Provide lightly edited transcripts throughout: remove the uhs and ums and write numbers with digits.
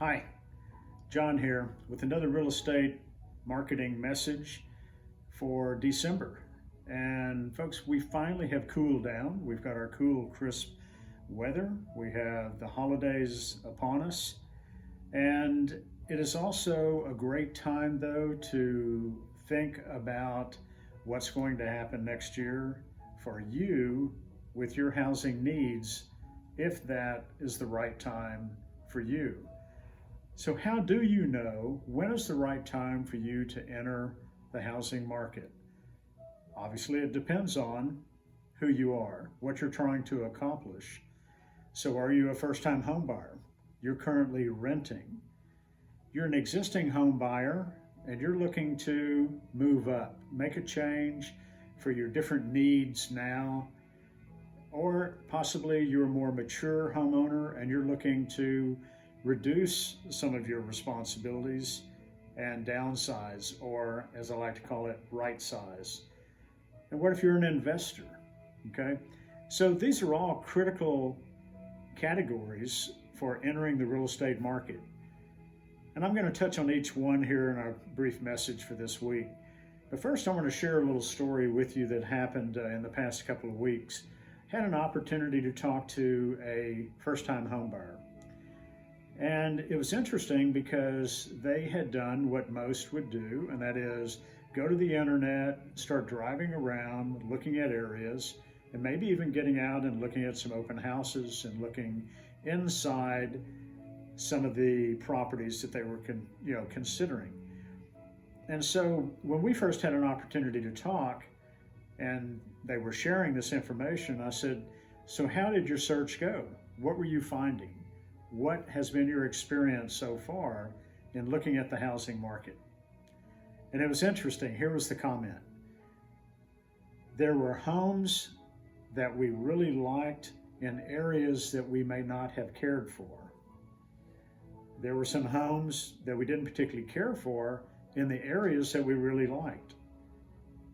Hi, John here with another real estate marketing message for December. And folks, we finally have cooled down. We've got our cool, crisp weather. We have the holidays upon us. And it is also a great time, though, to think about what's going to happen next year for you with your housing needs, if that is the right time for you. So how do you know when is the right time for you to enter the housing market? Obviously, it depends on who you are, what you're trying to accomplish. So are you a first-time home buyer? You're currently renting. You're an existing home buyer and you're looking to move up, make a change for your different needs now, or possibly you're a more mature homeowner and you're looking to reduce some of your responsibilities and downsize, or as I like to call it, right size. And what if you're an investor? Okay, so these are all critical categories for entering the real estate market. And I'm going to touch on each one here in our brief message for this week. But first, I want to share a little story with you that happened in the past couple of weeks. I had an opportunity to talk to a first-time home buyer. And it was interesting because they had done what most would do, and that is go to the internet, start driving around, looking at areas, and maybe even getting out and looking at some open houses and looking inside some of the properties that they were considering. And so when we first had an opportunity to talk and they were sharing this information, I said, so how did your search go? What were you finding? What has been your experience so far in looking at the housing market? And it was interesting. Here was the comment. There were homes that we really liked in areas that we may not have cared for. There were some homes that we didn't particularly care for in the areas that we really liked.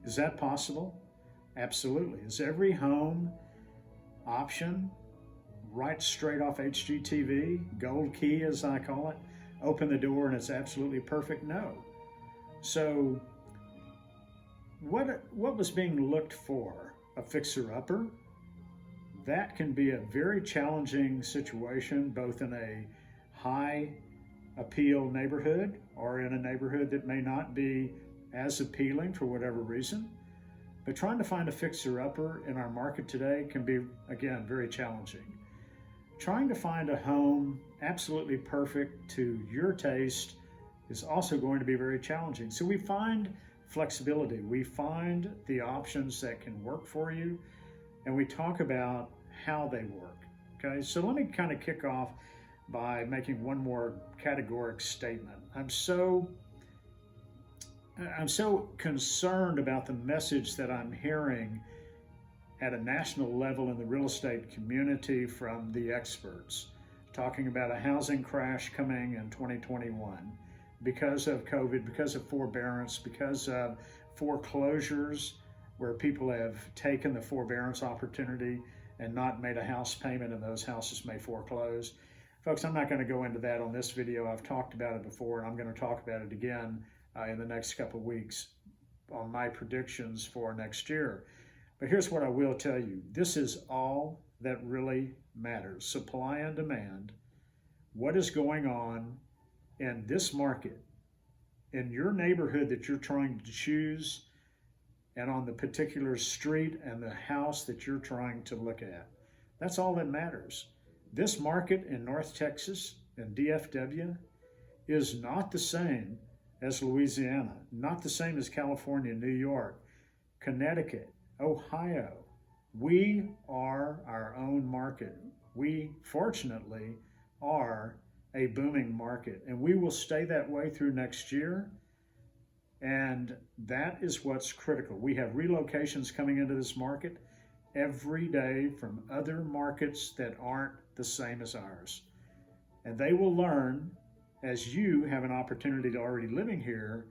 Is that possible? Absolutely. Is every home option right straight off HGTV, gold key as I call it, open the door and it's absolutely perfect? No. So what was being looked for? A fixer-upper? That can be a very challenging situation, both in a high appeal neighborhood or in a neighborhood that may not be as appealing for whatever reason. But trying to find a fixer-upper in our market today can be, again, very challenging. Trying to find a home absolutely perfect to your taste is also going to be very challenging. So we find flexibility. We find the options that can work for you, and we talk about how they work. Okay, so let me kind of kick off by making one more categoric statement. I'm so concerned about the message that I'm hearing at a national level in the real estate community from the experts, talking about a housing crash coming in 2021 because of COVID, because of forbearance, because of foreclosures, where people have taken the forbearance opportunity and not made a house payment and those houses may foreclose. Folks, I'm not going to go into that on this video. I've talked about it before, and I'm going to talk about it again in the next couple of weeks on my predictions for next year. But here's what I will tell you. This is all that really matters. Supply and demand. What is going on in this market, in your neighborhood that you're trying to choose, and on the particular street and the house that you're trying to look at. That's all that matters. This market in North Texas and DFW is not the same as Louisiana, not the same as California, New York, Connecticut, Ohio. We are our own market. We, fortunately, are a booming market, and we will stay that way through next year. And that is what's critical. We have relocations coming into this market every day from other markets that aren't the same as ours. And they will learn, as you have an opportunity to already living here,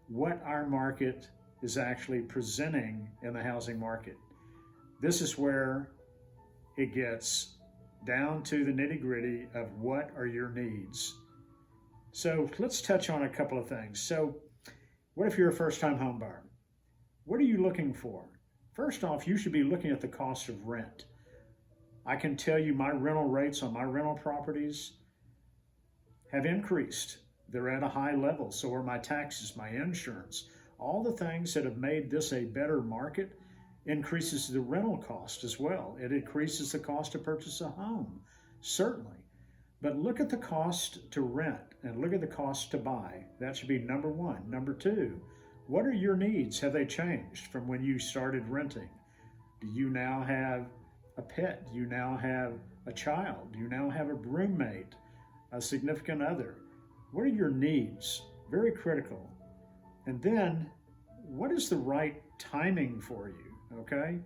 what our market is actually presenting in the housing market. This is where it gets down to the nitty-gritty of what are your needs. So let's touch on a couple of things. So what if you're a first-time home buyer? What are you looking for? First off, you should be looking at the cost of rent. I can tell you my rental rates on my rental properties have increased. They're at a high level. So are my taxes, my insurance. All the things that have made this a better market increases the rental cost as well. It increases the cost to purchase a home, certainly. But look at the cost to rent and look at the cost to buy. That should be number one. Number two, what are your needs? Have they changed from when you started renting? Do you now have a pet? Do you now have a child? Do you now have a roommate, a significant other? What are your needs? Very critical. And then, what is the right timing for you? Okay?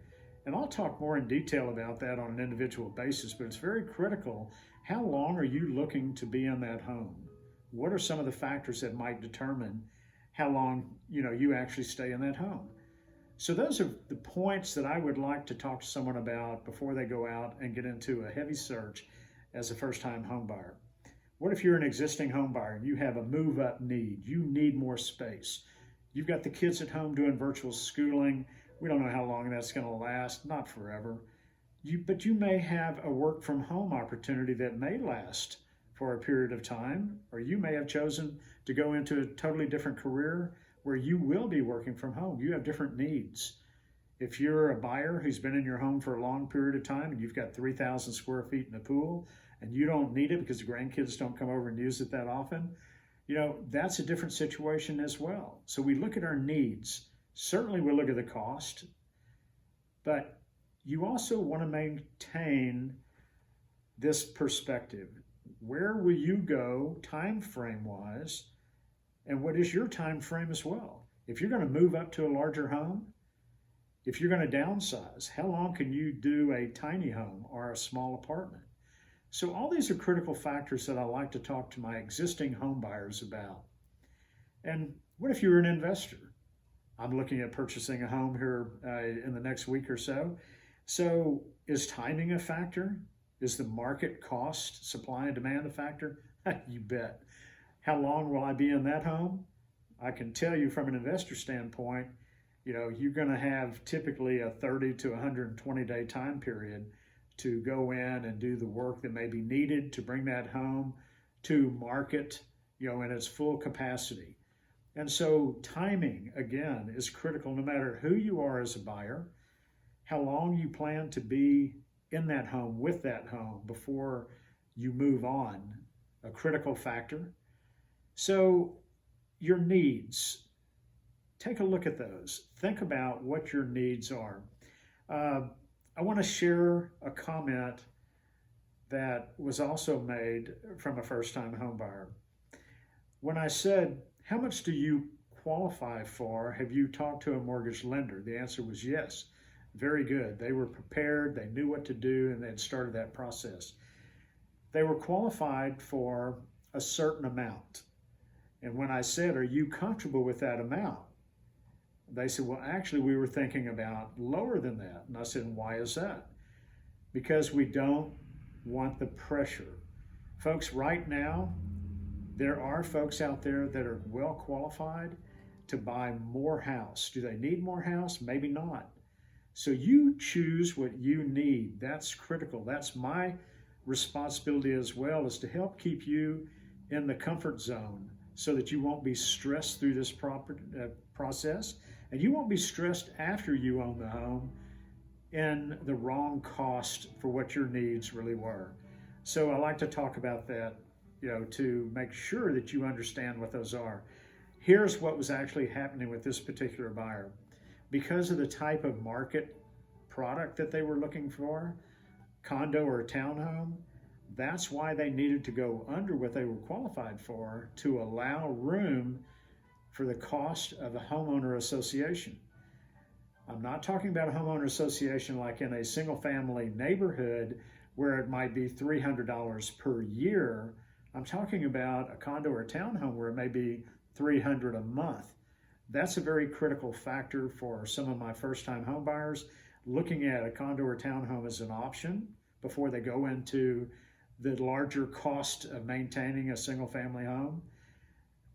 And I'll talk more in detail about that on an individual basis, but it's very critical. How long are you looking to be in that home? What are some of the factors that might determine how long you actually stay in that home? So those are the points that I would like to talk to someone about before they go out and get into a heavy search as a first-time home buyer. What if you're an existing home buyer and you have a move-up need? You need more space. You've got the kids at home doing virtual schooling. We don't know how long that's going to last, not forever. But you may have a work from home opportunity that may last for a period of time, or you may have chosen to go into a totally different career where you will be working from home. You have different needs. If you're a buyer who's been in your home for a long period of time and you've got 3,000 square feet in a pool and you don't need it because the grandkids don't come over and use it that often, that's a different situation as well. So we look at our needs. Certainly we look at the cost, but you also want to maintain this perspective. Where will you go time frame wise, and what is your time frame as well? If you're going to move up to a larger home, if you're going to downsize, how long can you do a tiny home or a small apartment? So all these are critical factors that I like to talk to my existing home buyers about. And what if you're an investor? I'm looking at purchasing a home here in the next week or so. So is timing a factor? Is the market cost, supply and demand a factor? You bet. How long will I be in that home? I can tell you from an investor standpoint, you're going to have typically a 30 to 120 day time period to go in and do the work that may be needed to bring that home to market, in its full capacity. And so timing, again, is critical no matter who you are as a buyer, how long you plan to be in that home with that home before you move on, a critical factor. So your needs, take a look at those. Think about what your needs are. I want to share a comment that was also made from a first-time home buyer. When I said, how much do you qualify for? Have you talked to a mortgage lender? The answer was yes. Very good. They were prepared, they knew what to do, and they had started that process. They were qualified for a certain amount. And when I said, are you comfortable with that amount? They said, well, actually, we were thinking about lower than that. And I said, why is that? Because we don't want the pressure. Folks, right now, there are folks out there that are well qualified to buy more house. Do they need more house? Maybe not. So you choose what you need. That's critical. That's my responsibility as well, is to help keep you in the comfort zone so that you won't be stressed through this process, and you won't be stressed after you own the home in the wrong cost for what your needs really were. So I like to talk about that, to make sure that you understand what those are. Here's what was actually happening with this particular buyer. Because of the type of market product that they were looking for, condo or a townhome, that's why they needed to go under what they were qualified for to allow room for the cost of a homeowner association. I'm not talking about a homeowner association like in a single family neighborhood where it might be $300 per year. I'm talking about a condo or a townhome where it may be $300 a month. That's a very critical factor for some of my first-time home buyers looking at a condo or townhome as an option before they go into the larger cost of maintaining a single-family home.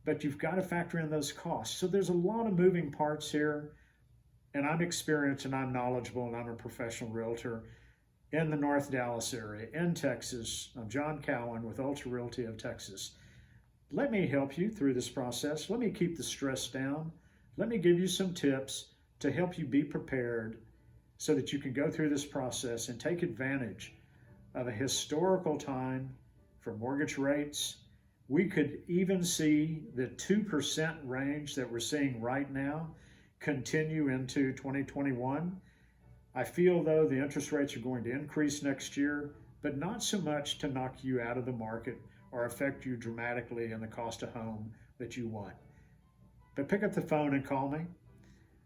but you've got to factor in those costs. So there's a lot of moving parts here, and I'm experienced and I'm knowledgeable and I'm a professional realtor in the North Dallas area, in Texas. I'm John Cowan with Ultra Realty of Texas. Let me help you through this process. Let me keep the stress down. Let me give you some tips to help you be prepared so that you can go through this process and take advantage of a historical time for mortgage rates. We could even see the 2% range that we're seeing right now continue into 2021. I feel, though, the interest rates are going to increase next year, but not so much to knock you out of the market or affect you dramatically in the cost of home that you want. But pick up the phone and call me.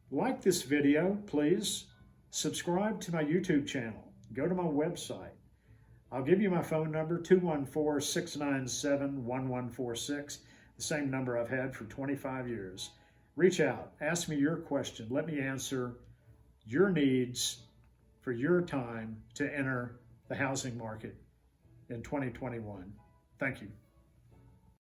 Like this video, please. Subscribe to my YouTube channel. Go to my website. I'll give you my phone number, 214-697-1146, the same number I've had for 25 years. Reach out, ask me your question. Let me answer your needs for your time to enter the housing market in 2021. Thank you.